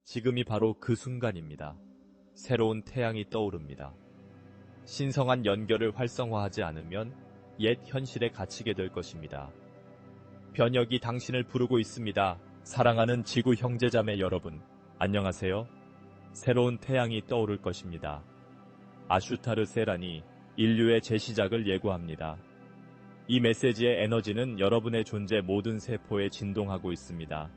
지금이 바로 그 순간입니다. 새로운 태양이 떠오릅니다. 신성한 연결을 활성화하지 않으면 옛 현실에 갇히게 될 것입니다. 변혁이 당신을 부르고 있습니다. 사랑하는 지구 형제자매 여러분, 안녕하세요. 새로운 태양이 떠오를 것입니다. 아슈타르 세란이 인류의 재시작을 예고합니다. 이 메시지의 에너지는 여러분의 존재 모든 세포에 진동하고 있습니다.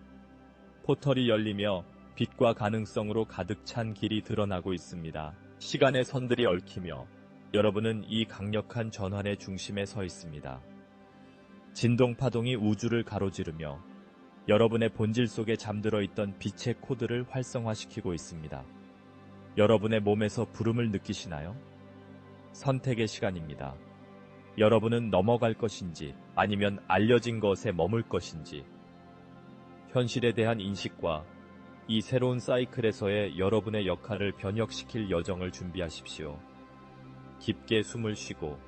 포털이 열리며 빛과 가능성으로 가득 찬 길이 드러나고 있습니다. 시간의 선들이 얽히며 여러분은 이 강력한 전환의 중심에 서 있습니다. 진동 파동이 우주를 가로지르며 여러분의 본질 속에 잠들어 있던 빛의 코드를 활성화시키고 있습니다. 여러분의 몸에서 부름을 느끼시나요? 선택의 시간입니다. 여러분은 넘어갈 것인지 아니면 알려진 것에 머물 것인지. 현실에 대한 인식과 이 새로운 사이클에서의 여러분의 역할을 변혁시킬 여정을 준비하십시오. 깊게 숨을 쉬고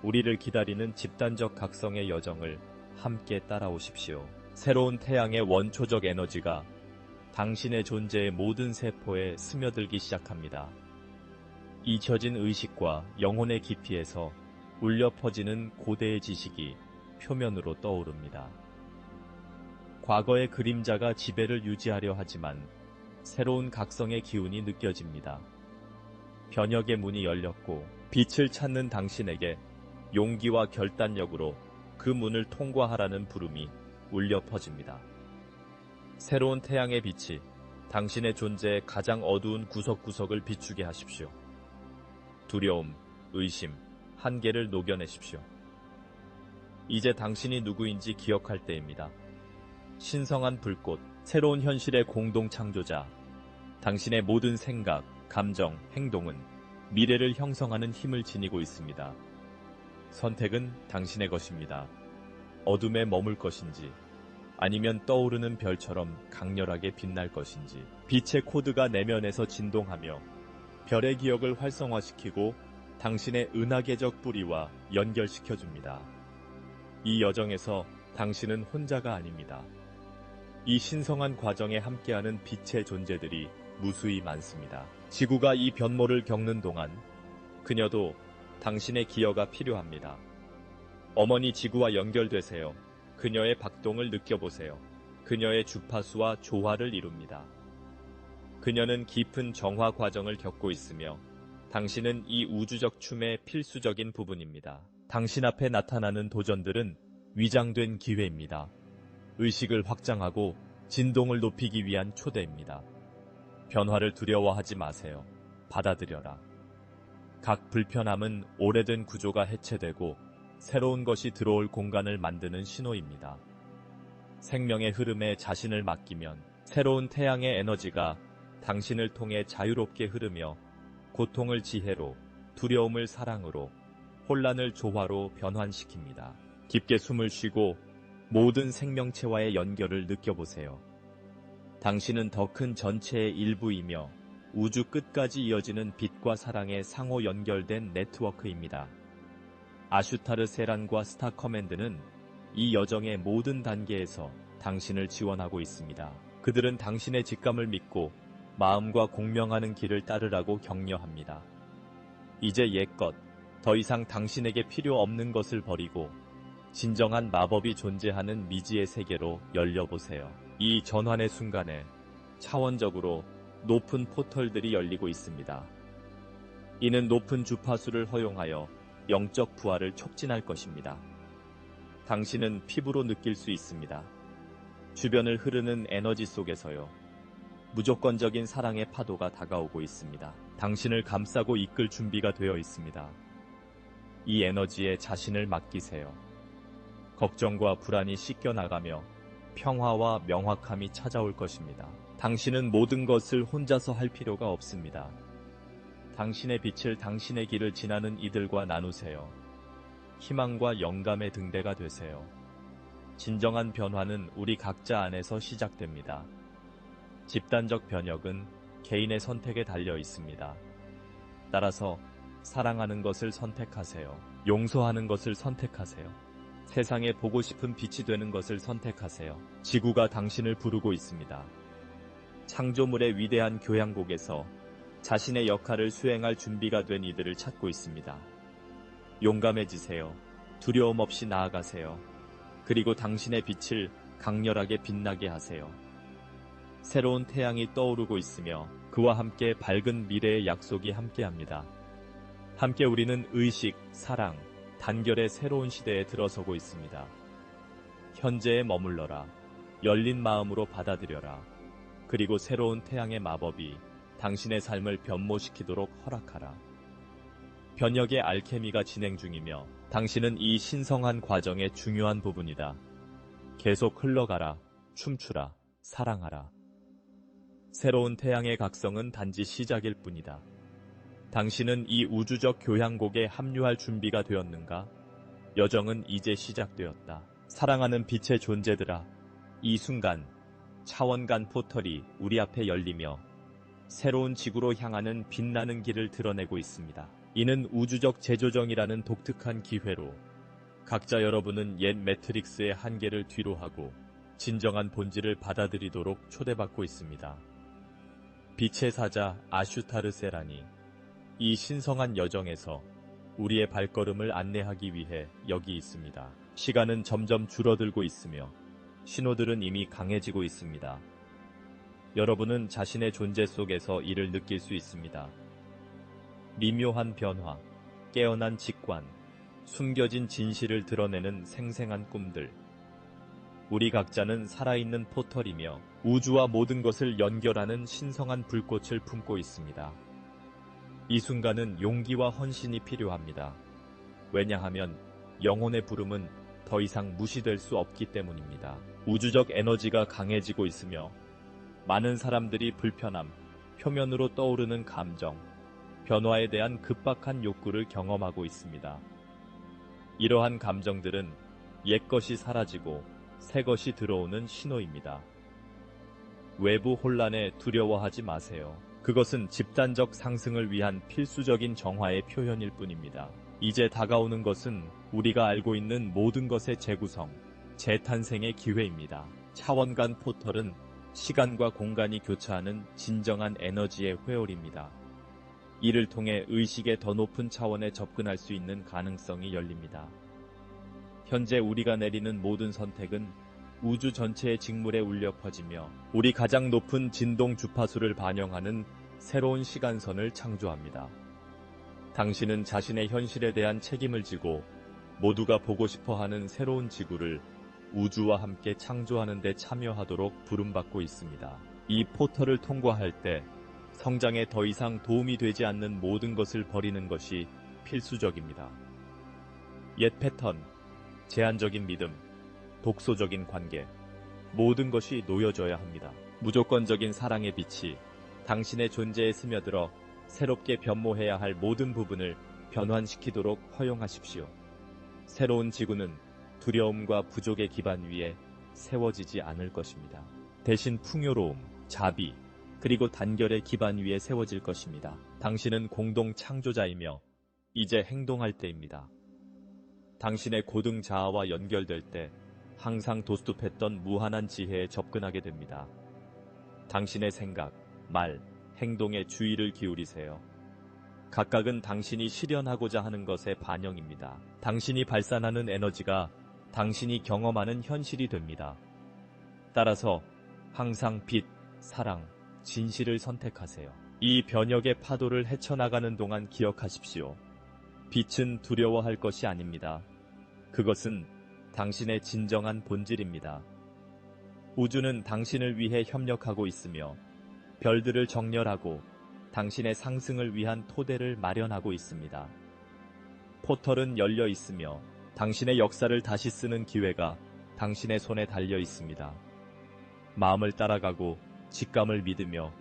우리를 기다리는 집단적 각성의 여정을 함께 따라오십시오. 새로운 태양의 원초적 에너지가 당신의 존재의 모든 세포에 스며들기 시작합니다. 잊혀진 의식과 영혼의 깊이에서 울려 퍼지는 고대의 지식이 표면으로 떠오릅니다. 과거의 그림자가 지배를 유지하려 하지만 새로운 각성의 기운이 느껴집니다. 변혁의 문이 열렸고 빛을 찾는 당신에게 용기와 결단력으로 그 문을 통과하라는 부름이 울려 퍼집니다. 새로운 태양의 빛이 당신의 존재의 가장 어두운 구석구석을 비추게 하십시오. 두려움, 의심, 한계를 녹여내십시오. 이제 당신이 누구인지 기억할 때입니다. 신성한 불꽃, 새로운 현실의 공동 창조자. 당신의 모든 생각, 감정, 행동은 미래를 형성하는 힘을 지니고 있습니다. 선택은 당신의 것입니다. 어둠에 머물 것인지 아니면 떠오르는 별처럼 강렬하게 빛날 것인지. 빛의 코드가 내면에서 진동하며 별의 기억을 활성화시키고 당신의 은하계적 뿌리와 연결시켜줍니다. 이 여정에서 당신은 혼자가 아닙니다. 이 신성한 과정에 함께하는 빛의 존재들이 무수히 많습니다. 지구가 이 변모를 겪는 동안 그녀도 당신의 기여가 필요합니다. 어머니 지구와 연결되세요. 그녀의 박동을 느껴보세요. 그녀의 주파수와 조화를 이룹니다. 그녀는 깊은 정화 과정을 겪고 있으며 당신은 이 우주적 춤의 필수적인 부분입니다. 당신 앞에 나타나는 도전들은 위장된 기회입니다. 의식을 확장하고 진동을 높이기 위한 초대입니다. 변화를 두려워하지 마세요. 받아들여라. 각 불편함은 오래된 구조가 해체되고 새로운 것이 들어올 공간을 만드는 신호입니다. 생명의 흐름에 자신을 맡기면 새로운 태양의 에너지가 당신을 통해 자유롭게 흐르며 고통을 지혜로, 두려움을 사랑으로, 혼란을 조화로 변환시킵니다. 깊게 숨을 쉬고 모든 생명체와의 연결을 느껴보세요. 당신은 더 큰 전체의 일부이며 우주 끝까지 이어지는 빛과 사랑의 상호 연결된 네트워크입니다. 아슈타르 세란과 스타 커맨드는 이 여정의 모든 단계에서 당신을 지원하고 있습니다. 그들은 당신의 직감을 믿고 마음과 공명하는 길을 따르라고 격려합니다. 이제 옛것, 더 이상 당신에게 필요 없는 것을 버리고 진정한 마법이 존재하는 미지의 세계로 열려보세요. 이 전환의 순간에 차원적으로 높은 포털들이 열리고 있습니다. 이는 높은 주파수를 허용하여 영적 부활을 촉진할 것입니다. 당신은 피부로 느낄 수 있습니다. 주변을 흐르는 에너지 속에서요. 무조건적인 사랑의 파도가 다가오고 있습니다. 당신을 감싸고 이끌 준비가 되어 있습니다. 이 에너지에 자신을 맡기세요. 걱정과 불안이 씻겨나가며 평화와 명확함이 찾아올 것입니다. 당신은 모든 것을 혼자서 할 필요가 없습니다. 당신의 빛을 당신의 길을 지나는 이들과 나누세요. 희망과 영감의 등대가 되세요. 진정한 변화는 우리 각자 안에서 시작됩니다. 집단적 변혁은 개인의 선택에 달려 있습니다. 따라서 사랑하는 것을 선택하세요. 용서하는 것을 선택하세요. 세상에 보고 싶은 빛이 되는 것을 선택하세요. 지구가 당신을 부르고 있습니다. 창조물의 위대한 교향곡에서 자신의 역할을 수행할 준비가 된 이들을 찾고 있습니다. 용감해지세요. 두려움 없이 나아가세요. 그리고 당신의 빛을 강렬하게 빛나게 하세요. 새로운 태양이 떠오르고 있으며 그와 함께 밝은 미래의 약속이 함께합니다. 함께 우리는 의식, 사랑, 단결의 새로운 시대에 들어서고 있습니다. 현재에 머물러라. 열린 마음으로 받아들여라. 그리고 새로운 태양의 마법이 당신의 삶을 변모시키도록 허락하라. 변혁의 알케미가 진행 중이며 당신은 이 신성한 과정의 중요한 부분이다. 계속 흘러가라, 춤추라, 사랑하라. 새로운 태양의 각성은 단지 시작일 뿐이다. 당신은 이 우주적 교향곡에 합류할 준비가 되었는가? 여정은 이제 시작되었다. 사랑하는 빛의 존재들아, 이 순간 차원 간 포털이 우리 앞에 열리며 새로운 지구로 향하는 빛나는 길을 드러내고 있습니다. 이는 우주적 재조정이라는 독특한 기회로 각자 여러분은 옛 매트릭스의 한계를 뒤로하고 진정한 본질을 받아들이도록 초대받고 있습니다. 빛의 사자 아슈타르 세란이 이 신성한 여정에서 우리의 발걸음을 안내하기 위해 여기 있습니다. 시간은 점점 줄어들고 있으며 신호들은 이미 강해지고 있습니다. 여러분은 자신의 존재 속에서 이를 느낄 수 있습니다. 미묘한 변화, 깨어난 직관, 숨겨진 진실을 드러내는 생생한 꿈들. 우리 각자는 살아있는 포털이며 우주와 모든 것을 연결하는 신성한 불꽃을 품고 있습니다. 이 순간은 용기와 헌신이 필요합니다. 왜냐하면 영혼의 부름은 더 이상 무시될 수 없기 때문입니다. 우주적 에너지가 강해지고 있으며 많은 사람들이 불편함, 표면으로 떠오르는 감정, 변화에 대한 급박한 욕구를 경험하고 있습니다. 이러한 감정들은 옛것이 사라지고 새것이 들어오는 신호입니다. 외부 혼란에 두려워하지 마세요. 그것은 집단적 상승을 위한 필수적인 정화의 표현일 뿐입니다. 이제 다가오는 것은 우리가 알고 있는 모든 것의 재구성, 재탄생의 기회입니다. 차원 간 포털은 시간과 공간이 교차하는 진정한 에너지의 회오리입니다. 이를 통해 의식의 더 높은 차원에 접근할 수 있는 가능성이 열립니다. 현재 우리가 내리는 모든 선택은 우주 전체의 직물에 울려 퍼지며 우리 가장 높은 진동 주파수를 반영하는 새로운 시간선을 창조합니다. 당신은 자신의 현실에 대한 책임을 지고 모두가 보고 싶어하는 새로운 지구를 우주와 함께 창조하는 데 참여하도록 부름받고 있습니다. 이 포털을 통과할 때 성장에 더 이상 도움이 되지 않는 모든 것을 버리는 것이 필수적입니다. 옛 패턴, 제한적인 믿음, 독소적인 관계, 모든 것이 놓여져야 합니다. 무조건적인 사랑의 빛이 당신의 존재에 스며들어 새롭게 변모해야 할 모든 부분을 변환시키도록 허용하십시오. 새로운 지구는 두려움과 부족의 기반 위에 세워지지 않을 것입니다. 대신 풍요로움, 자비, 그리고 단결의 기반 위에 세워질 것입니다. 당신은 공동 창조자이며 이제 행동할 때입니다. 당신의 고등 자아와 연결될 때 항상 도습했던 무한한 지혜에 접근하게 됩니다. 당신의 생각, 말, 행동에 주의를 기울이세요. 각각은 당신이 실현하고자 하는 것의 반영입니다. 당신이 발산하는 에너지가 당신이 경험하는 현실이 됩니다. 따라서 항상 빛, 사랑, 진실을 선택하세요. 이 변혁의 파도를 헤쳐나가는 동안 기억하십시오. 빛은 두려워할 것이 아닙니다. 그것은 당신의 진정한 본질입니다. 우주는 당신을 위해 협력하고 있으며 별들을 정렬하고 당신의 상승을 위한 토대를 마련하고 있습니다. 포털은 열려 있으며 당신의 역사를 다시 쓰는 기회가 당신의 손에 달려 있습니다. 마음을 따라가고 직감을 믿으며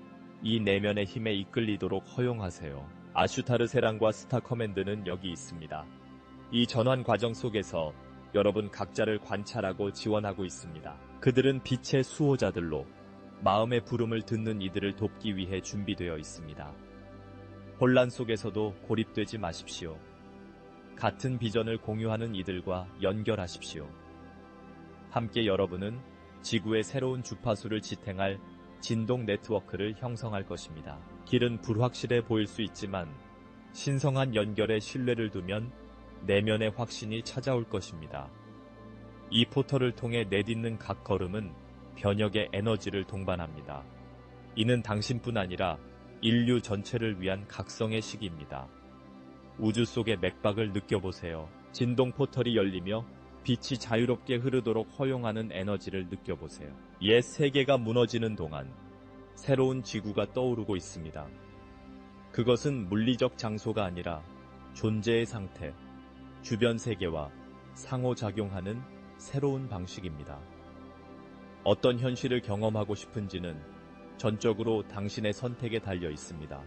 이 내면의 힘에 이끌리도록 허용하세요. 아슈타르 세란과 스타 커맨드는 여기 있습니다. 이 전환 과정 속에서 여러분 각자를 관찰하고 지원하고 있습니다. 그들은 빛의 수호자들로 마음의 부름을 듣는 이들을 돕기 위해 준비되어 있습니다. 혼란 속에서도 고립되지 마십시오. 같은 비전을 공유하는 이들과 연결하십시오. 함께 여러분은 지구의 새로운 주파수를 지탱할 진동 네트워크를 형성할 것입니다. 길은 불확실해 보일 수 있지만 신성한 연결에 신뢰를 두면 내면의 확신이 찾아올 것입니다. 이 포털을 통해 내딛는 각 걸음은 변혁의 에너지를 동반합니다. 이는 당신뿐 아니라 인류 전체를 위한 각성의 시기입니다. 우주 속의 맥박을 느껴보세요. 진동 포털이 열리며 빛이 자유롭게 흐르도록 허용하는 에너지를 느껴보세요. 옛 세계가 무너지는 동안 새로운 지구가 떠오르고 있습니다. 그것은 물리적 장소가 아니라 존재의 상태, 주변 세계와 상호작용하는 새로운 방식입니다. 어떤 현실을 경험하고 싶은지는 전적으로 당신의 선택에 달려 있습니다.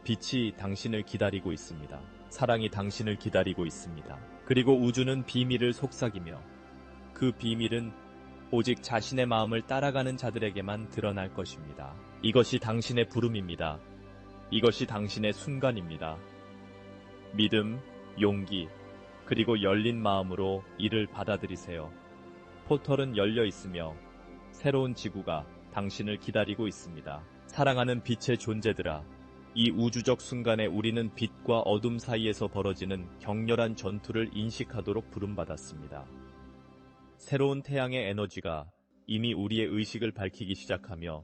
빛이 당신을 기다리고 있습니다. 사랑이 당신을 기다리고 있습니다. 그리고 우주는 비밀을 속삭이며 그 비밀은 오직 자신의 마음을 따라가는 자들에게만 드러날 것입니다. 이것이 당신의 부름입니다. 이것이 당신의 순간입니다. 믿음, 용기, 그리고 열린 마음으로 이를 받아들이세요. 포털은 열려 있으며 새로운 지구가 당신을 기다리고 있습니다. 사랑하는 빛의 존재들아, 이 우주적 순간에 우리는 빛과 어둠 사이에서 벌어지는 격렬한 전투를 인식하도록 부름받았습니다. 새로운 태양의 에너지가 이미 우리의 의식을 밝히기 시작하며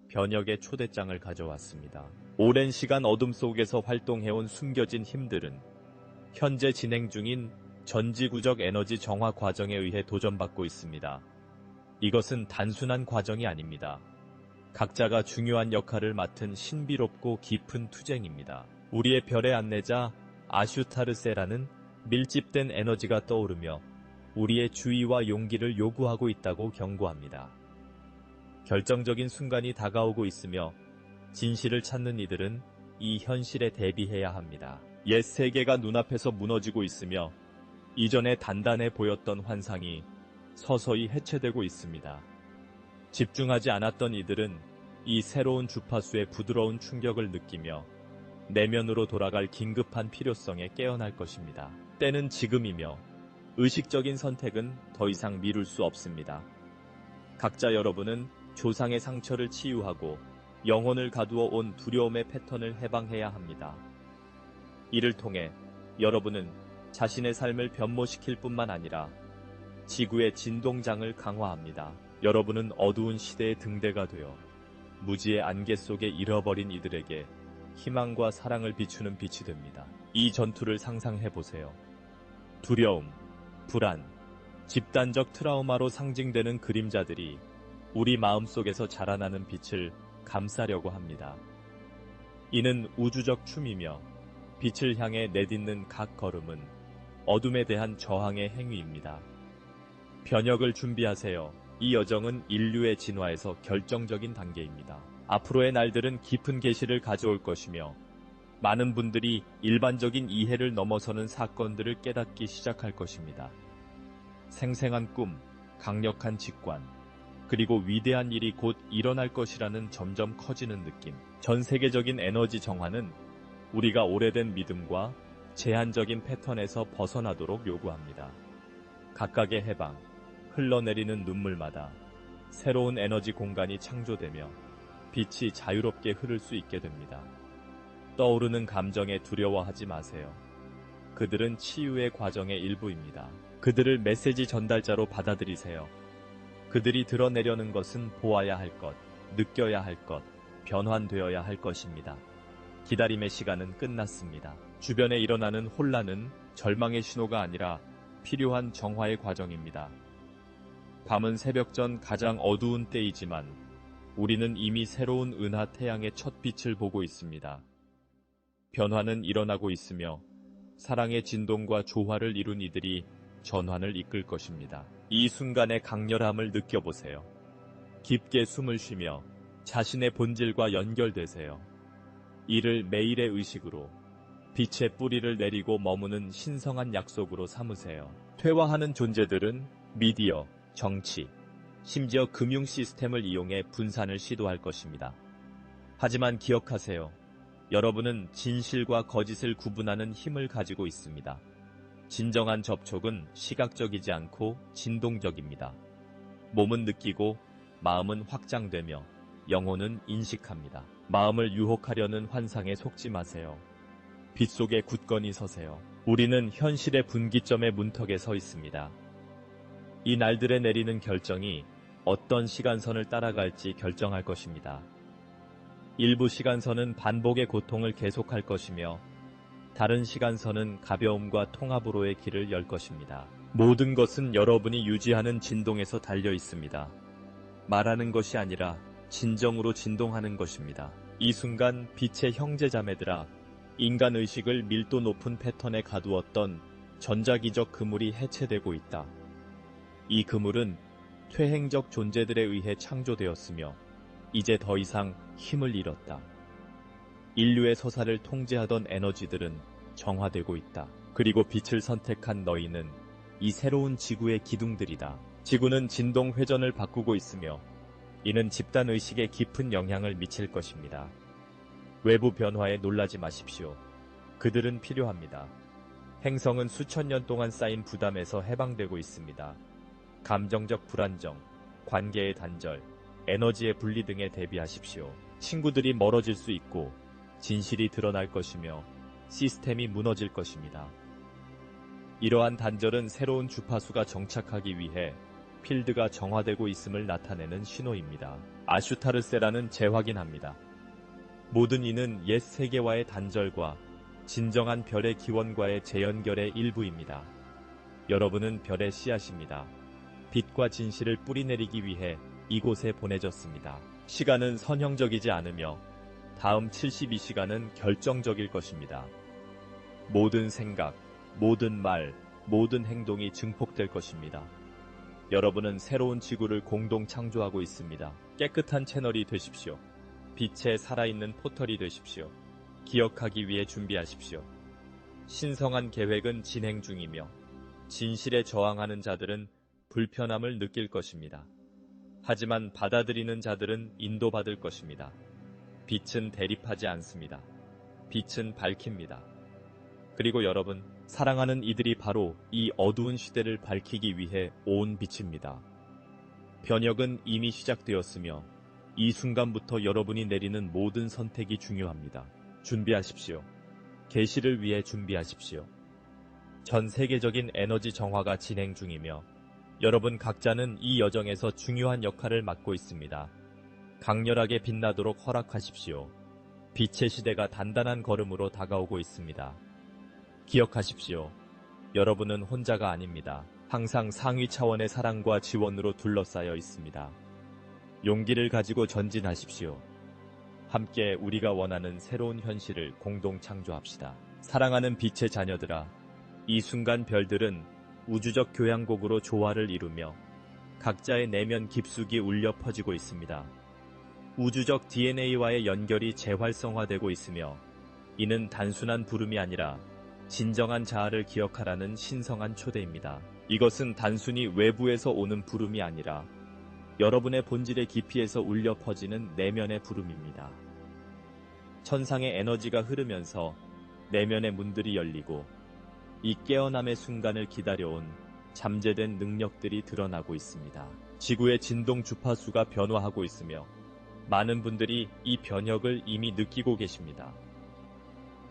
변혁의 초대장을 가져왔습니다. 오랜 시간 어둠 속에서 활동해온 숨겨진 힘들은 현재 진행 중인 전지구적 에너지 정화 과정에 의해 도전받고 있습니다. 이것은 단순한 과정이 아닙니다. 각자가 중요한 역할을 맡은 신비롭고 깊은 투쟁입니다. 우리의 별의 안내자 아슈타르세라는 밀집된 에너지가 떠오르며 우리의 주의와 용기를 요구하고 있다고 경고합니다. 결정적인 순간이 다가오고 있으며 진실을 찾는 이들은 이 현실에 대비해야 합니다. 옛 세계가 눈앞에서 무너지고 있으며 이전에 단단해 보였던 환상이 서서히 해체되고 있습니다. 집중하지 않았던 이들은 이 새로운 주파수의 부드러운 충격을 느끼며 내면으로 돌아갈 긴급한 필요성에 깨어날 것입니다. 때는 지금이며 의식적인 선택은 더 이상 미룰 수 없습니다. 각자 여러분은 조상의 상처를 치유하고 영혼을 가두어 온 두려움의 패턴을 해방해야 합니다. 이를 통해 여러분은 자신의 삶을 변모시킬 뿐만 아니라 지구의 진동장을 강화합니다. 여러분은 어두운 시대의 등대가 되어 무지의 안개 속에 잃어버린 이들에게 희망과 사랑을 비추는 빛이 됩니다. 이 전투를 상상해보세요. 두려움, 불안, 집단적 트라우마로 상징되는 그림자들이 우리 마음속에서 자라나는 빛을 감싸려고 합니다. 이는 우주적 춤이며 빛을 향해 내딛는 각 걸음은 어둠에 대한 저항의 행위입니다. 변혁을 준비하세요. 이 여정은 인류의 진화에서 결정적인 단계입니다. 앞으로의 날들은 깊은 계시를 가져올 것이며 많은 분들이 일반적인 이해를 넘어서는 사건들을 깨닫기 시작할 것입니다. 생생한 꿈, 강력한 직관, 그리고 위대한 일이 곧 일어날 것이라는 점점 커지는 느낌. 전 세계적인 에너지 정화는 우리가 오래된 믿음과 제한적인 패턴에서 벗어나도록 요구합니다. 각각의 해방, 흘러내리는 눈물마다 새로운 에너지 공간이 창조되며 빛이 자유롭게 흐를 수 있게 됩니다. 떠오르는 감정에 두려워하지 마세요. 그들은 치유의 과정의 일부입니다. 그들을 메시지 전달자로 받아들이세요. 그들이 드러내려는 것은 보아야 할 것, 느껴야 할 것, 변환되어야 할 것입니다. 기다림의 시간은 끝났습니다. 주변에 일어나는 혼란은 절망의 신호가 아니라 필요한 정화의 과정입니다. 밤은 새벽 전 가장 어두운 때이지만 우리는 이미 새로운 은하 태양의 첫 빛을 보고 있습니다. 변화는 일어나고 있으며 사랑의 진동과 조화를 이룬 이들이 전환을 이끌 것입니다. 이 순간의 강렬함을 느껴보세요. 깊게 숨을 쉬며 자신의 본질과 연결되세요. 이를 매일의 의식으로 빛의 뿌리를 내리고 머무는 신성한 약속으로 삼으세요. 퇴화하는 존재들은 미디어, 정치, 심지어 금융 시스템을 이용해 분산을 시도할 것입니다. 하지만 기억하세요. 여러분은 진실과 거짓을 구분하는 힘을 가지고 있습니다. 진정한 접촉은 시각적이지 않고 진동적입니다. 몸은 느끼고 마음은 확장되며 영혼은 인식합니다. 마음을 유혹하려는 환상에 속지 마세요. 빛 속에 굳건히 서세요. 우리는 현실의 분기점의 문턱에 서 있습니다. 이 날들에 내리는 결정이 어떤 시간선을 따라갈지 결정할 것입니다. 일부 시간선은 반복의 고통을 계속할 것이며 다른 시간선은 가벼움과 통합으로의 길을 열 것입니다. 모든 것은 여러분이 유지하는 진동에서 달려 있습니다. 말하는 것이 아니라 진정으로 진동하는 것입니다. 이 순간 빛의 형제자매들아, 인간 의식을 밀도 높은 패턴에 가두었던 전자기적 그물이 해체되고 있다. 이 그물은 퇴행적 존재들에 의해 창조되었으며 이제 더 이상 힘을 잃었다. 인류의 서사를 통제하던 에너지들은 정화되고 있다. 그리고 빛을 선택한 너희는 이 새로운 지구의 기둥들이다. 지구는 진동 회전을 바꾸고 있으며 이는 집단 의식에 깊은 영향을 미칠 것입니다. 외부 변화에 놀라지 마십시오. 그들은 필요합니다. 행성은 수천 년 동안 쌓인 부담에서 해방되고 있습니다. 감정적 불안정, 관계의 단절, 에너지의 분리 등에 대비하십시오. 친구들이 멀어질 수 있고 진실이 드러날 것이며 시스템이 무너질 것입니다. 이러한 단절은 새로운 주파수가 정착하기 위해 필드가 정화되고 있음을 나타내는 신호입니다. 아슈타르세라는 재확인합니다. 모든 이는 옛 세계와의 단절과 진정한 별의 기원과의 재연결의 일부입니다. 여러분은 별의 씨앗입니다. 빛과 진실을 뿌리내리기 위해 이곳에 보내졌습니다. 시간은 선형적이지 않으며 다음 72시간은 결정적일 것입니다. 모든 생각, 모든 말, 모든 행동이 증폭될 것입니다. 여러분은 새로운 지구를 공동 창조하고 있습니다. 깨끗한 채널이 되십시오. 빛에 살아있는 포털이 되십시오. 기억하기 위해 준비하십시오. 신성한 계획은 진행 중이며 진실에 저항하는 자들은 불편함을 느낄 것입니다. 하지만 받아들이는 자들은 인도받을 것입니다. 빛은 대립하지 않습니다. 빛은 밝힙니다. 그리고 여러분, 사랑하는 이들이 바로 이 어두운 시대를 밝히기 위해 온 빛입니다. 변혁은 이미 시작되었으며 이 순간부터 여러분이 내리는 모든 선택이 중요합니다. 준비하십시오. 계시를 위해 준비하십시오. 전 세계적인 에너지 정화가 진행 중이며 여러분 각자는 이 여정에서 중요한 역할을 맡고 있습니다. 강렬하게 빛나도록 허락하십시오. 빛의 시대가 단단한 걸음으로 다가오고 있습니다. 기억하십시오. 여러분은 혼자가 아닙니다. 항상 상위 차원의 사랑과 지원으로 둘러싸여 있습니다. 용기를 가지고 전진하십시오. 함께 우리가 원하는 새로운 현실을 공동 창조합시다. 사랑하는 빛의 자녀들아, 이 순간 별들은 우주적 교향곡으로 조화를 이루며 각자의 내면 깊숙이 울려 퍼지고 있습니다. 우주적 DNA와의 연결이 재활성화되고 있으며 이는 단순한 부름이 아니라 진정한 자아를 기억하라는 신성한 초대입니다. 이것은 단순히 외부에서 오는 부름이 아니라 여러분의 본질의 깊이에서 울려 퍼지는 내면의 부름입니다. 천상의 에너지가 흐르면서 내면의 문들이 열리고 이 깨어남의 순간을 기다려온 잠재된 능력들이 드러나고 있습니다. 지구의 진동 주파수가 변화하고 있으며 많은 분들이 이 변혁을 이미 느끼고 계십니다.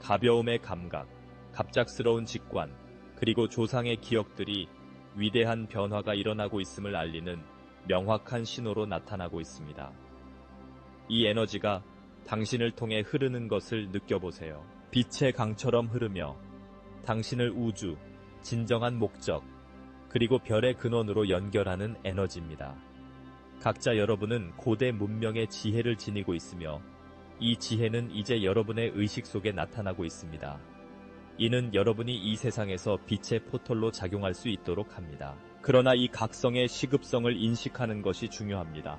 가벼움의 감각, 갑작스러운 직관, 그리고 조상의 기억들이 위대한 변화가 일어나고 있음을 알리는 명확한 신호로 나타나고 있습니다. 이 에너지가 당신을 통해 흐르는 것을 느껴보세요. 빛의 강처럼 흐르며 당신을 우주, 진정한 목적, 그리고 별의 근원으로 연결하는 에너지입니다. 각자 여러분은 고대 문명의 지혜를 지니고 있으며 이 지혜는 이제 여러분의 의식 속에 나타나고 있습니다. 이는 여러분이 이 세상에서 빛의 포털로 작용할 수 있도록 합니다. 그러나 이 각성의 시급성을 인식하는 것이 중요합니다.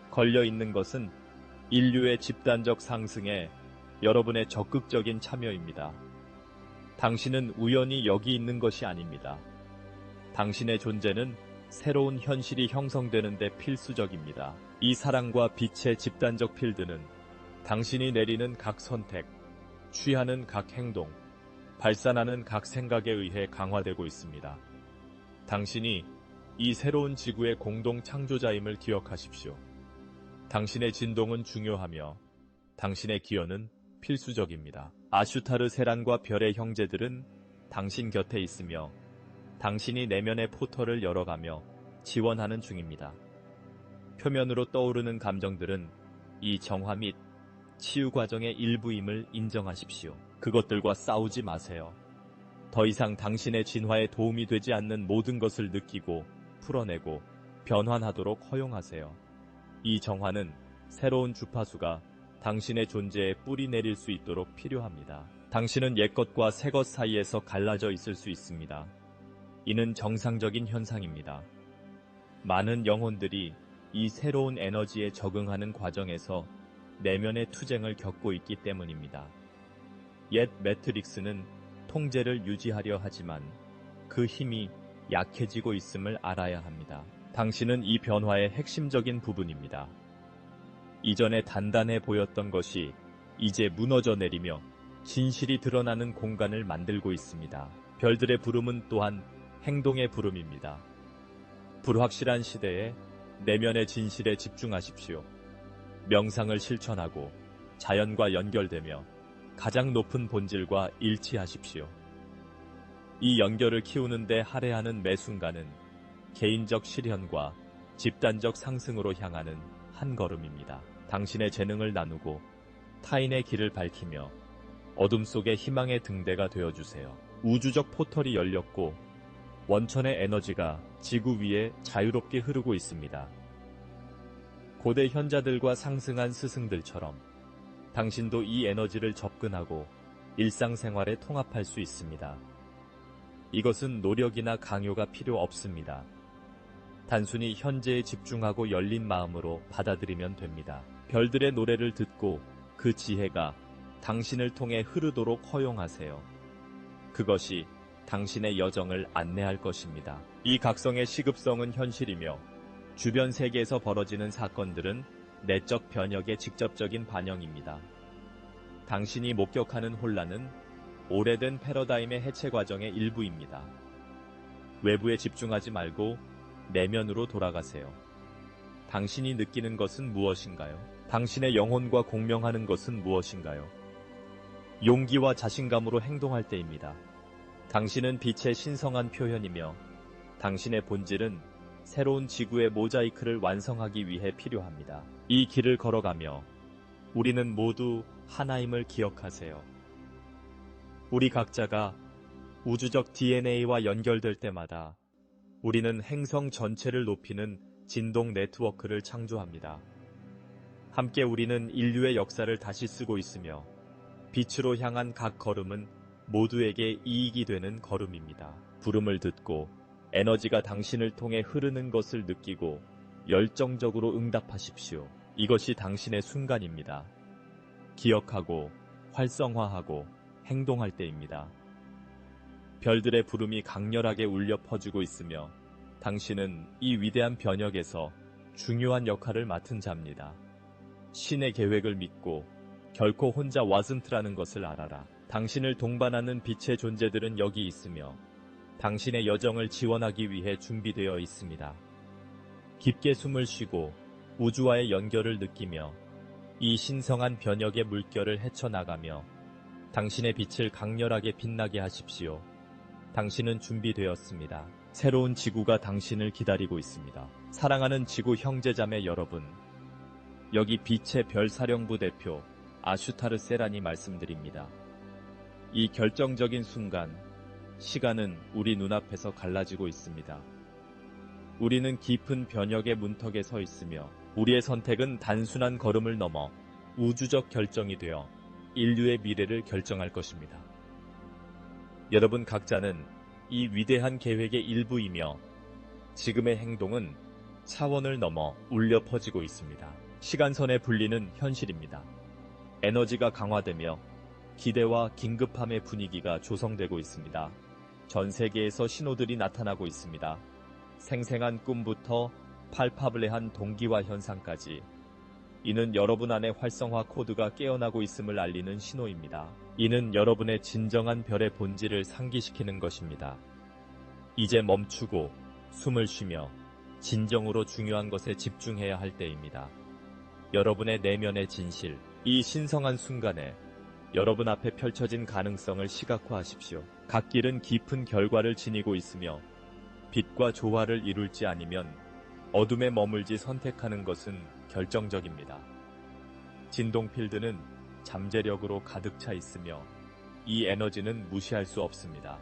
걸려있는 것은 인류의 집단적 상승에 여러분의 적극적인 참여입니다. 당신은 우연히 여기 있는 것이 아닙니다. 당신의 존재는 새로운 현실이 형성되는 데 필수적입니다. 이 사랑과 빛의 집단적 필드는 당신이 내리는 각 선택, 취하는 각 행동, 발산하는 각 생각에 의해 강화되고 있습니다. 당신이 이 새로운 지구의 공동 창조자임을 기억하십시오. 당신의 진동은 중요하며 당신의 기여는 필수적입니다. 아슈타르 세란과 별의 형제들은 당신 곁에 있으며 당신이 내면의 포털을 열어가며 지원하는 중입니다. 표면으로 떠오르는 감정들은 이 정화 및 치유 과정의 일부임을 인정하십시오. 그것들과 싸우지 마세요. 더 이상 당신의 진화에 도움이 되지 않는 모든 것을 느끼고 풀어내고 변환하도록 허용하세요. 이 정화는 새로운 주파수가 당신의 존재에 뿌리 내릴 수 있도록 필요합니다. 당신은 옛것과 새것 사이에서 갈라져 있을 수 있습니다. 이는 정상적인 현상입니다. 많은 영혼들이 이 새로운 에너지에 적응하는 과정에서 내면의 투쟁을 겪고 있기 때문입니다. 옛 매트릭스는 통제를 유지하려 하지만 그 힘이 약해지고 있음을 알아야 합니다. 당신은 이 변화의 핵심적인 부분입니다. 이전에 단단해 보였던 것이 이제 무너져 내리며 진실이 드러나는 공간을 만들고 있습니다. 별들의 부름은 또한 행동의 부름입니다. 불확실한 시대에 내면의 진실에 집중하십시오. 명상을 실천하고 자연과 연결되며 가장 높은 본질과 일치하십시오. 이 연결을 키우는 데 할애하는 매 순간은 개인적 실현과 집단적 상승으로 향하는 한 걸음입니다. 당신의 재능을 나누고 타인의 길을 밝히며 어둠 속의 희망의 등대가 되어주세요. 우주적 포털이 열렸고 원천의 에너지가 지구 위에 자유롭게 흐르고 있습니다. 고대 현자들과 상승한 스승들처럼 당신도 이 에너지를 접근하고 일상생활에 통합할 수 있습니다. 이것은 노력이나 강요가 필요 없습니다. 단순히 현재에 집중하고 열린 마음으로 받아들이면 됩니다. 별들의 노래를 듣고 그 지혜가 당신을 통해 흐르도록 허용하세요. 그것이 당신의 여정을 안내할 것입니다. 이 각성의 시급성은 현실이며 주변 세계에서 벌어지는 사건들은 내적 변혁의 직접적인 반영입니다. 당신이 목격하는 혼란은 오래된 패러다임의 해체 과정의 일부입니다. 외부에 집중하지 말고 내면으로 돌아가세요. 당신이 느끼는 것은 무엇인가요? 당신의 영혼과 공명하는 것은 무엇인가요? 용기와 자신감으로 행동할 때입니다. 당신은 빛의 신성한 표현이며 당신의 본질은 새로운 지구의 모자이크를 완성하기 위해 필요합니다. 이 길을 걸어가며 우리는 모두 하나임을 기억하세요. 우리 각자가 우주적 DNA와 연결될 때마다 우리는 행성 전체를 높이는 진동 네트워크를 창조합니다. 함께 우리는 인류의 역사를 다시 쓰고 있으며 빛으로 향한 각 걸음은 모두에게 이익이 되는 걸음입니다. 부름을 듣고 에너지가 당신을 통해 흐르는 것을 느끼고 열정적으로 응답하십시오. 이것이 당신의 순간입니다. 기억하고 활성화하고 행동할 때입니다. 별들의 부름이 강렬하게 울려 퍼지고 있으며 당신은 이 위대한 변혁에서 중요한 역할을 맡은 자입니다. 신의 계획을 믿고 결코 혼자 wasn't라는 것을 알아라. 당신을 동반하는 빛의 존재들은 여기 있으며 당신의 여정을 지원하기 위해 준비되어 있습니다. 깊게 숨을 쉬고 우주와의 연결을 느끼며 이 신성한 변혁의 물결을 헤쳐나가며 당신의 빛을 강렬하게 빛나게 하십시오. 당신은 준비되었습니다. 새로운 지구가 당신을 기다리고 있습니다. 사랑하는 지구 형제자매 여러분, 여기 빛의 별사령부 대표 아슈타르 세란이 말씀드립니다. 이 결정적인 순간, 시간은 우리 눈앞에서 갈라지고 있습니다. 우리는 깊은 변혁의 문턱에 서 있으며 우리의 선택은 단순한 걸음을 넘어 우주적 결정이 되어 인류의 미래를 결정할 것입니다. 여러분 각자는 이 위대한 계획의 일부이며 지금의 행동은 차원을 넘어 울려 퍼지고 있습니다. 시간선에 불리는 현실입니다. 에너지가 강화되며 기대와 긴급함의 분위기가 조성되고 있습니다. 전 세계에서 신호들이 나타나고 있습니다. 생생한 꿈부터 팔파블레한 동기화 현상까지. 이는 여러분 안의 활성화 코드가 깨어나고 있음을 알리는 신호입니다. 이는 여러분의 진정한 별의 본질을 상기시키는 것입니다. 이제 멈추고 숨을 쉬며 진정으로 중요한 것에 집중해야 할 때입니다. 여러분의 내면의 진실, 이 신성한 순간에 여러분 앞에 펼쳐진 가능성을 시각화하십시오. 각 길은 깊은 결과를 지니고 있으며 빛과 조화를 이룰지 아니면 어둠에 머물지 선택하는 것은 결정적입니다. 진동 필드는 잠재력으로 가득 차 있으며 이 에너지는 무시할 수 없습니다.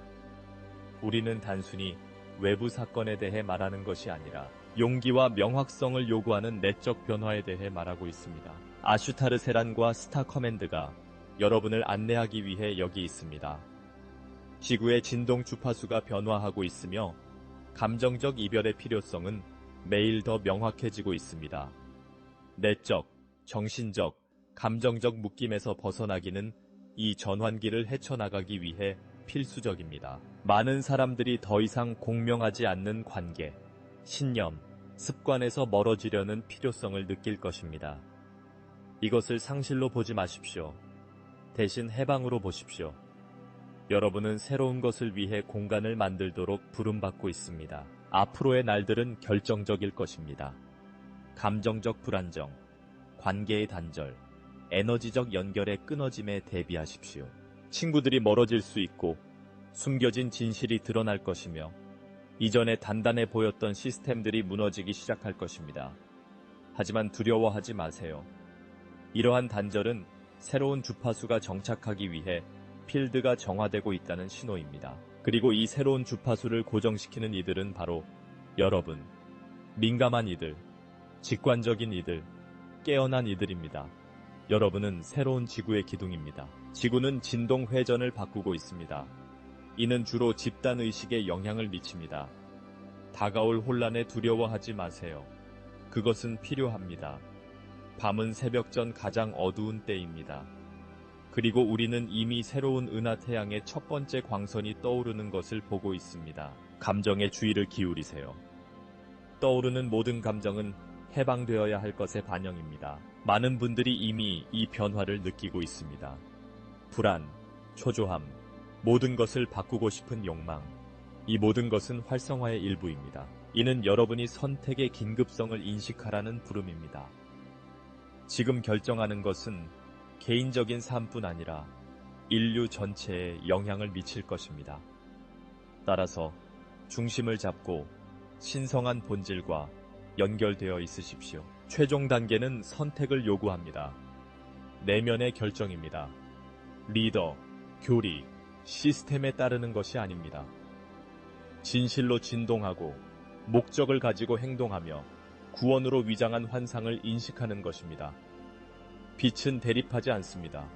우리는 단순히 외부 사건에 대해 말하는 것이 아니라 용기와 명확성을 요구하는 내적 변화에 대해 말하고 있습니다. 아슈타르 세란과 스타 커맨드가 여러분을 안내하기 위해 여기 있습니다. 지구의 진동 주파수가 변화하고 있으며 감정적 이별의 필요성은 매일 더 명확해지고 있습니다. 내적, 정신적, 감정적 묶임에서 벗어나기는 이 전환기를 헤쳐나가기 위해 필수적입니다. 많은 사람들이 더 이상 공명하지 않는 관계, 신념, 습관에서 멀어지려는 필요성을 느낄 것입니다. 이것을 상실로 보지 마십시오. 대신 해방으로 보십시오. 여러분은 새로운 것을 위해 공간을 만들도록 부름받고 있습니다. 앞으로의 날들은 결정적일 것입니다. 감정적 불안정, 관계의 단절, 에너지적 연결의 끊어짐에 대비하십시오. 친구들이 멀어질 수 있고 숨겨진 진실이 드러날 것이며 이전에 단단해 보였던 시스템들이 무너지기 시작할 것입니다. 하지만 두려워하지 마세요. 이러한 단절은 새로운 주파수가 정착하기 위해 필드가 정화되고 있다는 신호입니다. 그리고 이 새로운 주파수를 고정시키는 이들은 바로 여러분, 민감한 이들, 직관적인 이들, 깨어난 이들입니다. 여러분은 새로운 지구의 기둥입니다. 지구는 진동 회전을 바꾸고 있습니다. 이는 주로 집단 의식에 영향을 미칩니다. 다가올 혼란에 두려워하지 마세요. 그것은 필요합니다. 밤은 새벽 전 가장 어두운 때입니다. 그리고 우리는 이미 새로운 은하 태양의 첫 번째 광선이 떠오르는 것을 보고 있습니다. 감정에 주의를 기울이세요. 떠오르는 모든 감정은 해방되어야 할 것의 반영입니다. 많은 분들이 이미 이 변화를 느끼고 있습니다. 불안, 초조함, 모든 것을 바꾸고 싶은 욕망, 이 모든 것은 활성화의 일부입니다. 이는 여러분이 선택의 긴급성을 인식하라는 부름입니다. 지금 결정하는 것은 개인적인 삶뿐 아니라 인류 전체에 영향을 미칠 것입니다. 따라서 중심을 잡고 신성한 본질과 연결되어 있으십시오. 최종 단계는 선택을 요구합니다. 내면의 결정입니다. 리더, 교리, 시스템에 따르는 것이 아닙니다. 진실로 진동하고 목적을 가지고 행동하며 구원으로 위장한 환상을 인식하는 것입니다. 빛은 대립하지 않습니다.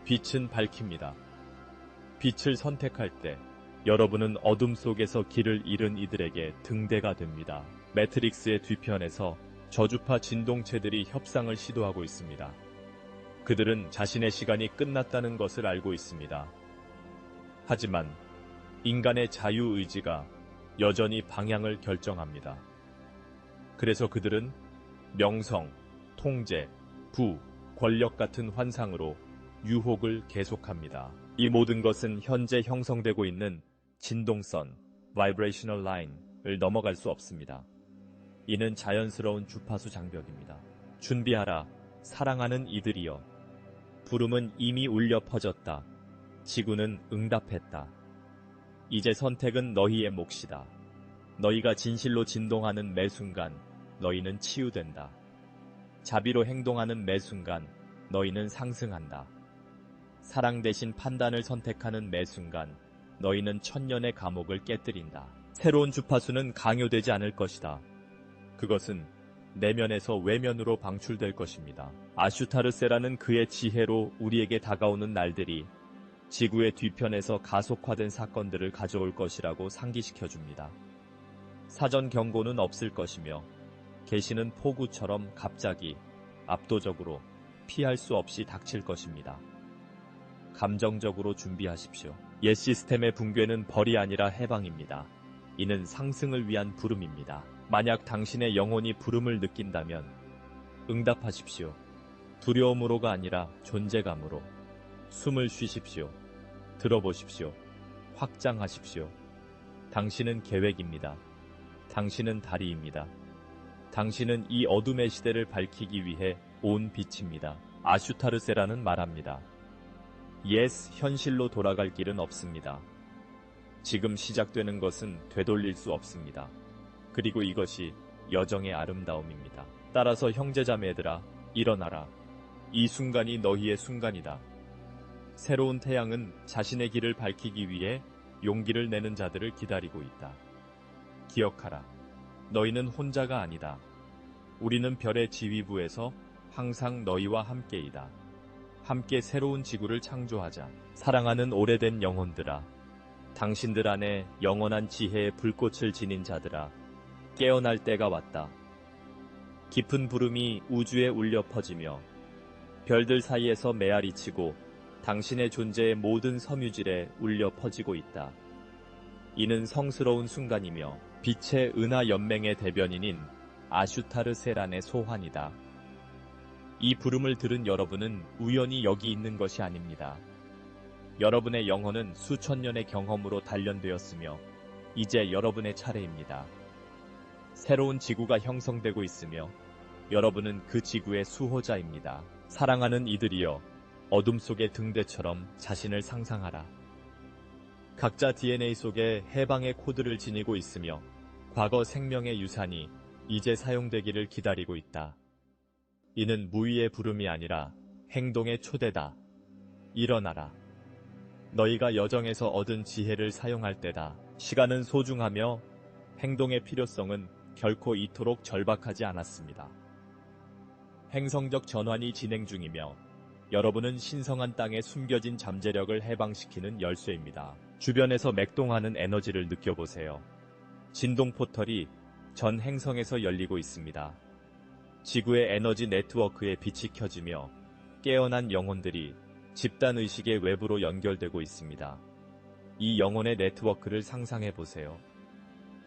빛은 밝힙니다. 빛을 선택할 때 여러분은 어둠 속에서 길을 잃은 이들에게 등대가 됩니다. 매트릭스의 뒤편에서 저주파 진동체들이 협상을 시도하고 있습니다. 그들은 자신의 시간이 끝났다는 것을 알고 있습니다. 하지만 인간의 자유의지가 여전히 방향을 결정합니다. 그래서 그들은 명성, 통제, 부, 권력 같은 환상으로 유혹을 계속합니다. 이 모든 것은 현재 형성되고 있는 진동선, (Vibrational Line)을 넘어갈 수 없습니다. 이는 자연스러운 주파수 장벽입니다. 준비하라, 사랑하는 이들이여. 부름은 이미 울려 퍼졌다. 지구는 응답했다. 이제 선택은 너희의 몫이다. 너희가 진실로 진동하는 매 순간 너희는 치유된다. 자비로 행동하는 매 순간 너희는 상승한다. 사랑 대신 판단을 선택하는 매 순간 너희는 천년의 감옥을 깨뜨린다. 새로운 주파수는 강요되지 않을 것이다. 그것은 내면에서 외면으로 방출될 것입니다. 아슈타르세라는 그의 지혜로 우리에게 다가오는 날들이 지구의 뒤편에서 가속화된 사건들을 가져올 것이라고 상기시켜줍니다. 사전 경고는 없을 것이며 계시는 폭우처럼 갑자기, 압도적으로 피할 수 없이 닥칠 것입니다. 감정적으로 준비하십시오. 옛 시스템의 붕괴는 벌이 아니라 해방입니다. 이는 상승을 위한 부름입니다. 만약 당신의 영혼이 부름을 느낀다면 응답하십시오. 두려움으로가 아니라 존재감으로. 숨을 쉬십시오. 들어보십시오. 확장하십시오. 당신은 계획입니다. 당신은 다리입니다. 당신은 이 어둠의 시대를 밝히기 위해 온 빛입니다. 아슈타르세라는 말합니다. 현실로 돌아갈 길은 없습니다. 지금 시작되는 것은 되돌릴 수 없습니다. 그리고 이것이 여정의 아름다움입니다. 따라서 형제자매들아, 일어나라. 이 순간이 너희의 순간이다. 새로운 태양은 자신의 길을 밝히기 위해 용기를 내는 자들을 기다리고 있다. 기억하라. 너희는 혼자가 아니다. 우리는 별의 지휘부에서 항상 너희와 함께이다. 함께 새로운 지구를 창조하자. 사랑하는 오래된 영혼들아, 당신들 안에 영원한 지혜의 불꽃을 지닌 자들아, 깨어날 때가 왔다. 깊은 부름이 우주에 울려 퍼지며 별들 사이에서 메아리치고 당신의 존재의 모든 섬유질에 울려 퍼지고 있다. 이는 성스러운 순간이며 빛의 은하 연맹의 대변인인 아슈타르세란의 소환이다. 이 부름을 들은 여러분은 우연히 여기 있는 것이 아닙니다. 여러분의 영혼은 수천 년의 경험으로 단련되었으며 이제 여러분의 차례입니다. 새로운 지구가 형성되고 있으며 여러분은 그 지구의 수호자입니다. 사랑하는 이들이여, 어둠 속의 등대처럼 자신을 상상하라. 각자 DNA 속에 해방의 코드를 지니고 있으며 과거 생명의 유산이 이제 사용되기를 기다리고 있다. 이는 무의의 부름이 아니라 행동의 초대다. 일어나라. 너희가 여정에서 얻은 지혜를 사용할 때다. 시간은 소중하며 행동의 필요성은 결코 이토록 절박하지 않았습니다. 행성적 전환이 진행 중이며 여러분은 신성한 땅에 숨겨진 잠재력을 해방시키는 열쇠입니다. 주변에서 맥동하는 에너지를 느껴보세요. 진동 포털이 전 행성에서 열리고 있습니다. 지구의 에너지 네트워크에 빛이 켜지며 깨어난 영혼들이 집단의식의 외부로 연결되고 있습니다. 이 영혼의 네트워크를 상상해보세요.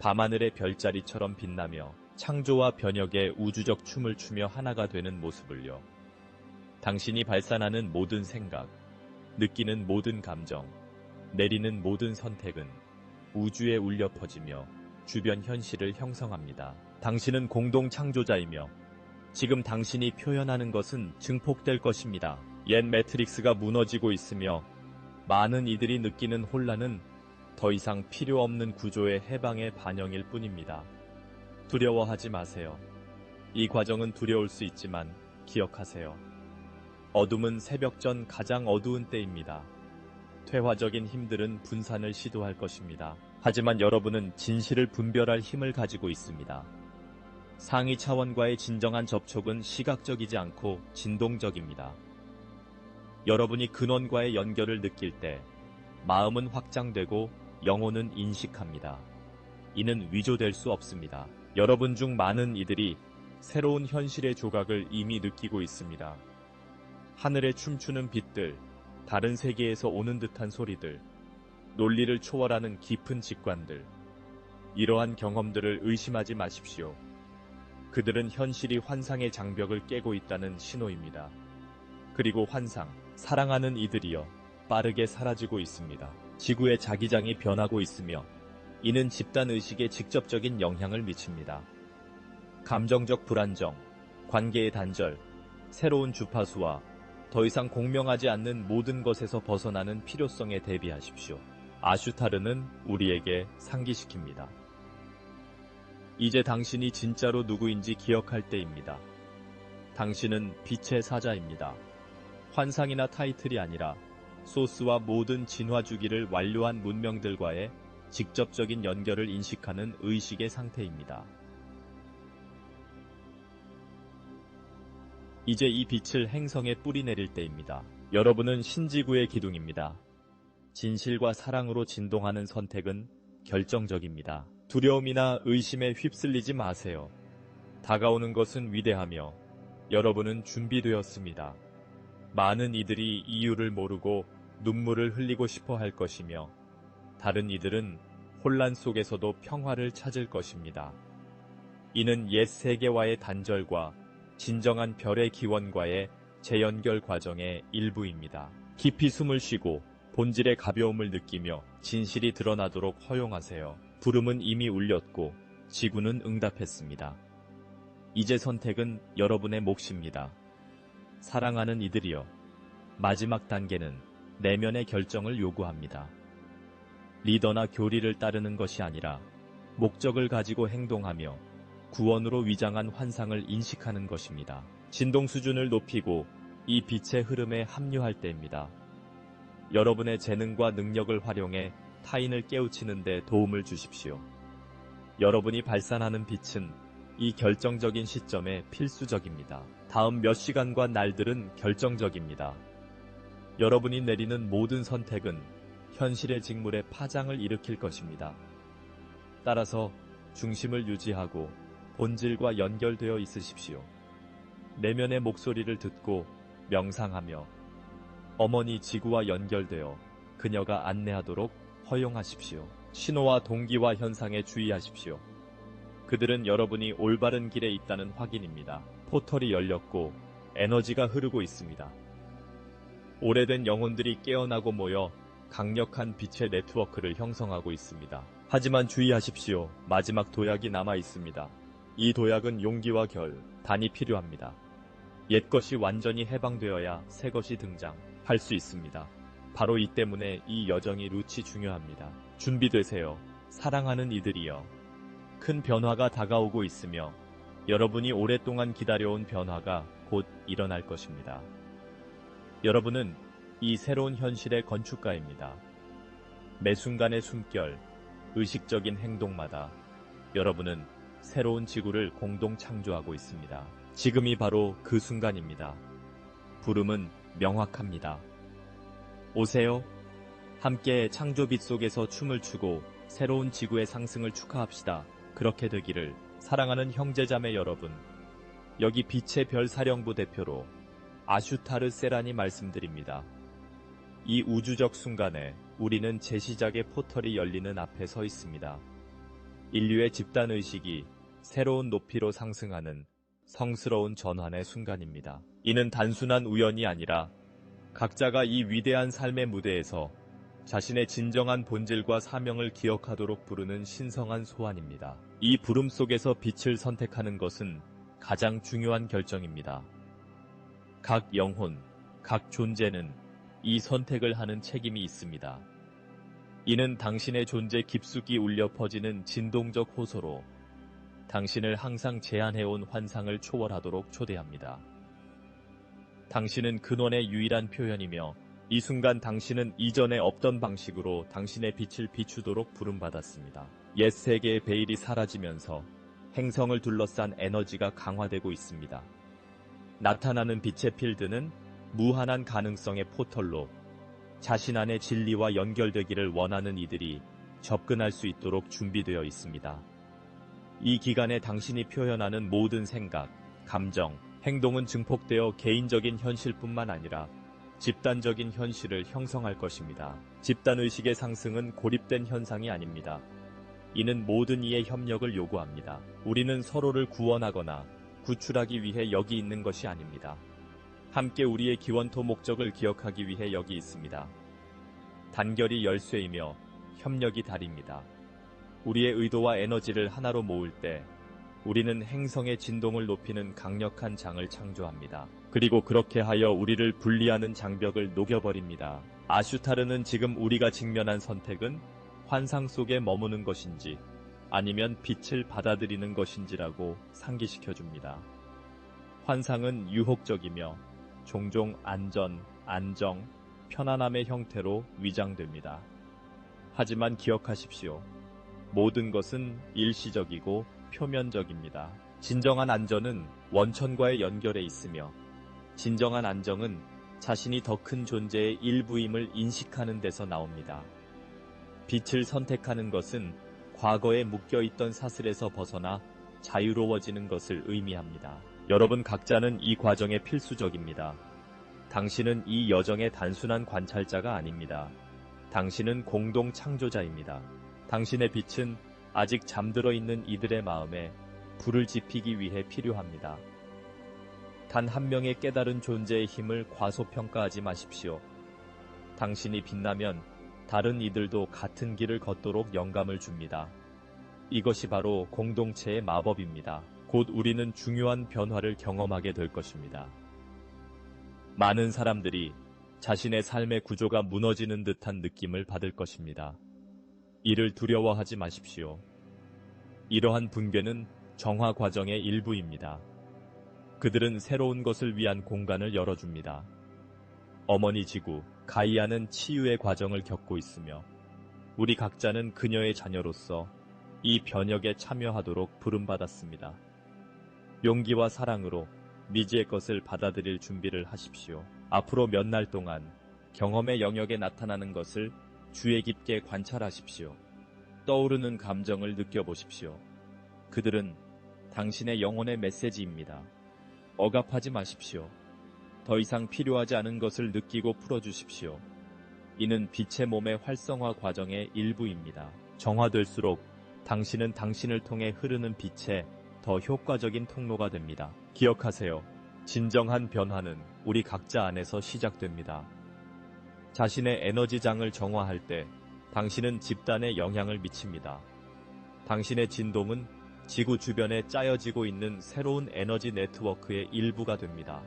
밤하늘의 별자리처럼 빛나며 창조와 변혁의 우주적 춤을 추며 하나가 되는 모습을요. 당신이 발산하는 모든 생각, 느끼는 모든 감정, 내리는 모든 선택은 우주에 울려 퍼지며 주변 현실을 형성합니다. 당신은 공동 창조자이며 지금 당신이 표현하는 것은 증폭될 것입니다. 옛 매트릭스가 무너지고 있으며 많은 이들이 느끼는 혼란은 더 이상 필요 없는 구조의 해방의 반영일 뿐입니다. 두려워하지 마세요. 이 과정은 두려울 수 있지만 기억하세요. 어둠은 새벽 전 가장 어두운 때입니다. 퇴화적인 힘들은 분산을 시도할 것입니다. 하지만 여러분은 진실을 분별할 힘을 가지고 있습니다. 상위 차원과의 진정한 접촉은 시각적이지 않고 진동적입니다. 여러분이 근원과의 연결을 느낄 때 마음은 확장되고 영혼은 인식합니다. 이는 위조될 수 없습니다. 여러분 중 많은 이들이 새로운 현실의 조각을 이미 느끼고 있습니다. 하늘에 춤추는 빛들, 다른 세계에서 오는 듯한 소리들, 논리를 초월하는 깊은 직관들. 이러한 경험들을 의심하지 마십시오. 그들은 현실이 환상의 장벽을 깨고 있다는 신호입니다. 그리고 환상, 사랑하는 이들이여, 빠르게 사라지고 있습니다. 지구의 자기장이 변하고 있으며 이는 집단의식에 직접적인 영향을 미칩니다. 감정적 불안정, 관계의 단절, 새로운 주파수와 더 이상 공명하지 않는 모든 것에서 벗어나는 필요성에 대비하십시오. 아슈타르는 우리에게 상기시킵니다. 이제 당신이 진짜로 누구인지 기억할 때입니다. 당신은 빛의 사자입니다. 환상이나 타이틀이 아니라 소스와 모든 진화 주기를 완료한 문명들과의 직접적인 연결을 인식하는 의식의 상태입니다. 이제 이 빛을 행성에 뿌리내릴 때입니다. 여러분은 신지구의 기둥입니다. 진실과 사랑으로 진동하는 선택은 결정적입니다. 두려움이나 의심에 휩쓸리지 마세요. 다가오는 것은 위대하며 여러분은 준비되었습니다. 많은 이들이 이유를 모르고 눈물을 흘리고 싶어 할 것이며 다른 이들은 혼란 속에서도 평화를 찾을 것입니다. 이는 옛 세계와의 단절과 진정한 별의 기원과의 재연결 과정의 일부입니다. 깊이 숨을 쉬고 본질의 가벼움을 느끼며 진실이 드러나도록 허용하세요. 부름은 이미 울렸고 지구는 응답했습니다. 이제 선택은 여러분의 몫입니다. 사랑하는 이들이여. 마지막 단계는 내면의 결정을 요구합니다. 리더나 교리를 따르는 것이 아니라 목적을 가지고 행동하며 구원으로 위장한 환상을 인식하는 것입니다. 진동 수준을 높이고 이 빛의 흐름에 합류할 때입니다. 여러분의 재능과 능력을 활용해 타인을 깨우치는 데 도움을 주십시오. 여러분이 발산하는 빛은 이 결정적인 시점에 필수적입니다. 다음 몇 시간과 날들은 결정적입니다. 여러분이 내리는 모든 선택은 현실의 직물에 파장을 일으킬 것입니다. 따라서 중심을 유지하고 본질과 연결되어 있으십시오. 내면의 목소리를 듣고 명상하며 어머니 지구와 연결되어 그녀가 안내하도록 허용하십시오. 신호와 동기와 현상에 주의하십시오. 그들은 여러분이 올바른 길에 있다는 확인입니다. 포털이 열렸고 에너지가 흐르고 있습니다. 오래된 영혼들이 깨어나고 모여 강력한 빛의 네트워크를 형성하고 있습니다. 하지만 주의하십시오. 마지막 도약이 남아 있습니다. 이 도약은 용기와 결단이 필요합니다. 옛것이 완전히 해방되어야 새것이 등장할 수 있습니다. 바로 이 때문에 이 여정이 루치 중요합니다. 준비되세요. 사랑하는 이들이여. 큰 변화가 다가오고 있으며 여러분이 오랫동안 기다려온 변화가 곧 일어날 것입니다. 여러분은 이 새로운 현실의 건축가입니다. 매 순간의 숨결, 의식적인 행동마다 여러분은 새로운 지구를 공동 창조하고 있습니다. 지금이 바로 그 순간입니다. 부름은 명확합니다. 오세요. 함께 창조빛 속에서 춤을 추고 새로운 지구의 상승을 축하합시다. 그렇게 되기를. 사랑하는 형제자매 여러분, 여기 빛의 별 사령부 대표로 아슈타르 세란이 말씀드립니다. 이 우주적 순간에 우리는 제시작의 포털이 열리는 앞에 서 있습니다. 인류의 집단의식이 새로운 높이로 상승하는 성스러운 전환의 순간입니다. 이는 단순한 우연이 아니라 각자가 이 위대한 삶의 무대에서 자신의 진정한 본질과 사명을 기억하도록 부르는 신성한 소환입니다. 이 부름 속에서 빛을 선택하는 것은 가장 중요한 결정입니다. 각 영혼, 각 존재는 이 선택을 하는 책임이 있습니다. 이는 당신의 존재 깊숙이 울려 퍼지는 진동적 호소로 당신을 항상 제한해온 환상을 초월하도록 초대합니다. 당신은 근원의 유일한 표현이며 이 순간 당신은 이전에 없던 방식으로 당신의 빛을 비추도록 부름받았습니다. 옛 세계의 베일이 사라지면서 행성을 둘러싼 에너지가 강화되고 있습니다. 나타나는 빛의 필드는 무한한 가능성의 포털로 자신 안의 진리와 연결되기를 원하는 이들이 접근할 수 있도록 준비되어 있습니다. 이 기간에 당신이 표현하는 모든 생각, 감정, 행동은 증폭되어 개인적인 현실뿐만 아니라 집단적인 현실을 형성할 것입니다. 집단의식의 상승은 고립된 현상이 아닙니다. 이는 모든 이의 협력을 요구합니다. 우리는 서로를 구원하거나 구출하기 위해 여기 있는 것이 아닙니다. 함께 우리의 기원토 목적을 기억하기 위해 여기 있습니다. 단결이 열쇠이며 협력이 달입니다. 우리의 의도와 에너지를 하나로 모을 때 우리는 행성의 진동을 높이는 강력한 장을 창조합니다. 그리고 그렇게 하여 우리를 분리하는 장벽을 녹여버립니다. 아슈타르는 지금 우리가 직면한 선택은 환상 속에 머무는 것인지 아니면 빛을 받아들이는 것인지라고 상기시켜줍니다. 환상은 유혹적이며 종종 안전, 안정, 편안함의 형태로 위장됩니다. 하지만 기억하십시오. 모든 것은 일시적이고 표면적입니다. 진정한 안전은 원천과의 연결에 있으며 진정한 안정은 자신이 더 큰 존재의 일부임을 인식하는 데서 나옵니다. 빛을 선택하는 것은 과거에 묶여있던 사슬에서 벗어나 자유로워지는 것을 의미합니다. 여러분 각자는 이 과정에 필수적입니다. 당신은 이 여정의 단순한 관찰자가 아닙니다. 당신은 공동 창조자입니다. 당신의 빛은 아직 잠들어 있는 이들의 마음에 불을 지피기 위해 필요합니다. 단 한 명의 깨달은 존재의 힘을 과소평가하지 마십시오. 당신이 빛나면 다른 이들도 같은 길을 걷도록 영감을 줍니다. 이것이 바로 공동체의 마법입니다. 곧 우리는 중요한 변화를 경험하게 될 것입니다. 많은 사람들이 자신의 삶의 구조가 무너지는 듯한 느낌을 받을 것입니다. 이를 두려워하지 마십시오. 이러한 붕괴는 정화 과정의 일부입니다. 그들은 새로운 것을 위한 공간을 열어줍니다. 어머니 지구, 가이아는 치유의 과정을 겪고 있으며 우리 각자는 그녀의 자녀로서 이 변혁에 참여하도록 부름받았습니다. 용기와 사랑으로 미지의 것을 받아들일 준비를 하십시오. 앞으로 몇 날 동안 경험의 영역에 나타나는 것을 주의 깊게 관찰하십시오. 떠오르는 감정을 느껴보십시오. 그들은 당신의 영혼의 메시지입니다. 억압하지 마십시오. 더 이상 필요하지 않은 것을 느끼고 풀어주십시오. 이는 빛의 몸의 활성화 과정의 일부입니다. 정화될수록 당신은 당신을 통해 흐르는 빛의 더 효과적인 통로가 됩니다. 기억하세요. 진정한 변화는 우리 각자 안에서 시작됩니다. 자신의 에너지장을 정화할 때 당신은 집단에 영향을 미칩니다. 당신의 진동은 지구 주변에 짜여지고 있는 새로운 에너지 네트워크의 일부가 됩니다.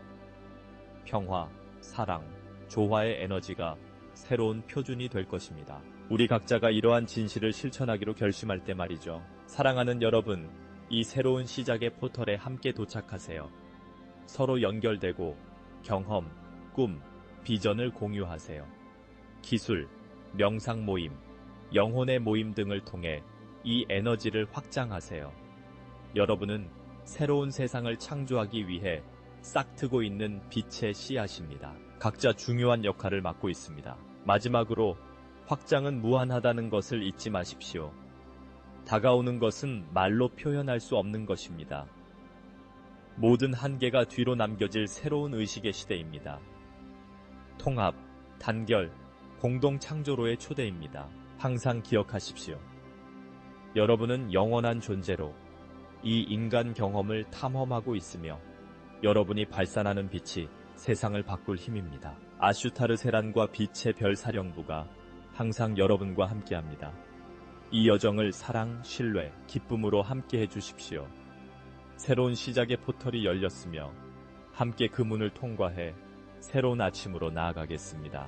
평화, 사랑, 조화의 에너지가 새로운 표준이 될 것입니다. 우리 각자가 이러한 진실을 실천하기로 결심할 때 말이죠. 사랑하는 여러분, 이 새로운 시작의 포털에 함께 도착하세요. 서로 연결되고 경험, 꿈, 비전을 공유하세요. 기술, 명상 모임, 영혼의 모임 등을 통해 이 에너지를 확장하세요. 여러분은 새로운 세상을 창조하기 위해 싹트고 있는 빛의 씨앗입니다. 각자 중요한 역할을 맡고 있습니다. 마지막으로 확장은 무한하다는 것을 잊지 마십시오. 다가오는 것은 말로 표현할 수 없는 것입니다. 모든 한계가 뒤로 남겨질 새로운 의식의 시대입니다. 통합, 단결, 공동 창조로의 초대입니다. 항상 기억하십시오. 여러분은 영원한 존재로 이 인간 경험을 탐험하고 있으며 여러분이 발산하는 빛이 세상을 바꿀 힘입니다. 아슈타르 세란과 빛의 별 사령부가 항상 여러분과 함께합니다. 이 여정을 사랑, 신뢰, 기쁨으로 함께 해주십시오. 새로운 시작의 포털이 열렸으며 함께 그 문을 통과해 새로운 아침으로 나아가겠습니다.